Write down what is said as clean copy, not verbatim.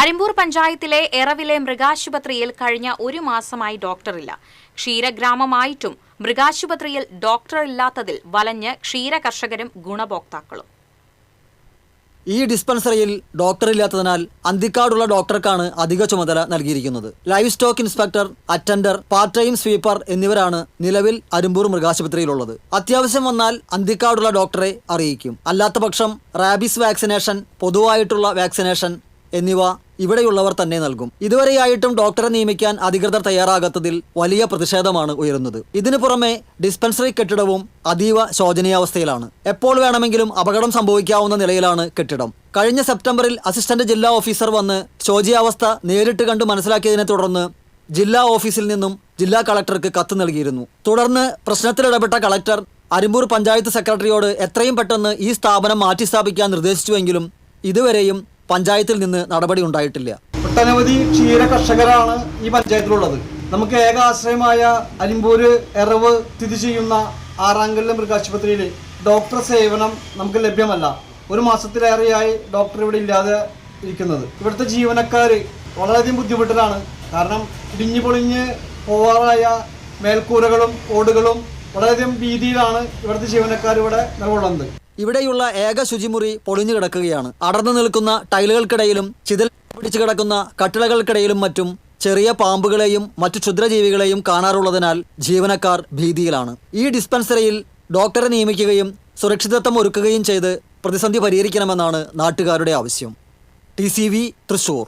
അരിമ്പൂർ പഞ്ചായത്തിലെ എറവിലെ മൃഗാശുപത്രിയിൽ കഴിഞ്ഞ ഒരു മാസമായി ഡോക്ടറില്ല. ക്ഷീരഗ്രാമമായിട്ടും മൃഗാശുപത്രിയിൽ ഡോക്ടറില്ലാത്തതിൽ വലഞ്ഞ് ക്ഷീര കർഷകരും ഗുണഭോക്താക്കളും. ഈ ഡിസ്പെൻസറിയിൽ ഡോക്ടറില്ലാത്തതിനാൽ അന്തിക്കാടുള്ള ഡോക്ടർക്കാണ് അധിക ചുമതല നൽകിയിരിക്കുന്നത്. Live stock inspector, attender, part time sweeper എന്നിവരാണ് നിലവിൽ അരിമ്പൂർ മൃഗാശുപത്രിയിലുള്ളത്. അത്യാവശ്യം വന്നാൽ അന്തിക്കാടുള്ള ഡോക്ടറെ അറിയിക്കും. അല്ലാത്തപക്ഷം റാബീസ് വാക്സിനേഷൻ, പൊതുവായിട്ടുള്ള വാക്സിനേഷൻ എന്നിവ ഇവിടെയുള്ളവർ തന്നെ നൽകും. ഇതുവരെയായിട്ടും ഡോക്ടറെ നിയമിക്കാൻ അധികൃതർ തയ്യാറാകാത്തതിൽ വലിയ പ്രതിഷേധമാണ് ഉയരുന്നത്. ഇതിനു പുറമെ ഡിസ്പെൻസറി കെട്ടിടവും അതീവ ശോചനീയാവസ്ഥയിലാണ്. എപ്പോൾ വേണമെങ്കിലും അപകടം സംഭവിക്കാവുന്ന നിലയിലാണ് കെട്ടിടം. കഴിഞ്ഞ സെപ്റ്റംബറിൽ അസിസ്റ്റന്റ് ജില്ലാ ഓഫീസർ വന്ന് ശോചനീയാവസ്ഥ നേരിട്ട് കണ്ട് മനസ്സിലാക്കിയതിനെ തുടർന്ന് ജില്ലാ ഓഫീസിൽ നിന്നും ജില്ലാ കളക്ടർക്ക് കത്ത് നൽകിയിരുന്നു. തുടർന്ന് പ്രശ്നത്തിലിടപെട്ട കളക്ടർ അരിമ്പൂർ പഞ്ചായത്ത് സെക്രട്ടറിയോട് എത്രയും പെട്ടെന്ന് ഈ സ്ഥാപനം മാറ്റിസ്ഥാപിക്കാൻ നിർദ്ദേശിച്ചുവെങ്കിലും ഇതുവരെയും പഞ്ചായത്തിൽ നിന്ന് നടപടി ഉണ്ടായിട്ടില്ല. ഒട്ടനവധി ക്ഷീര കർഷകരാണ് ഈ പഞ്ചായത്തിലുള്ളത്. നമുക്ക് ഏക ആശ്രയമായ അരിമ്പൂര് എറവ് സ്ഥിതി ചെയ്യുന്ന ആറാങ്കല്ല് മൃഗാശുപത്രിയിൽ ഡോക്ടർ സേവനം നമുക്ക് ലഭ്യമല്ല. ഒരു മാസത്തിലേറെയായി ഡോക്ടർ ഇവിടെ ഇല്ലാതെ ഇരിക്കുന്നത്. ഇവിടുത്തെ ജീവനക്കാർ വളരെയധികം ബുദ്ധിമുട്ടിലാണ്. കാരണം ഇടിഞ്ഞു പൊളിഞ്ഞ് പോവാറായ മേൽക്കൂരകളും ഓടുകളും വളരെയധികം ഭീതിയിലാണ് ഇവിടുത്തെ ജീവനക്കാർ ഇവിടെ നിലകൊള്ളുന്നത്. ഇവിടെയുള്ള ഏക ശുചിമുറി പൊളിഞ്ഞു കിടക്കുകയാണ്. അടർന്നു നിൽക്കുന്ന ടൈലുകൾക്കിടയിലും ചിതൽ പിടിച്ചു കിടക്കുന്ന കട്ടിളകൾക്കിടയിലും മറ്റും ചെറിയ പാമ്പുകളെയും മറ്റു ക്ഷുദ്രജീവികളെയും കാണാറുള്ളതിനാൽ ജീവനക്കാർ ഭീതിയിലാണ്. ഈ ഡിസ്പെൻസറിയിൽ ഡോക്ടറെ നിയമിക്കുകയും സുരക്ഷിതത്വം ഒരുക്കുകയും ചെയ്ത് പ്രതിസന്ധി പരിഹരിക്കണമെന്നാണ് നാട്ടുകാരുടെ ആവശ്യം. TCV തൃശ്ശൂർ.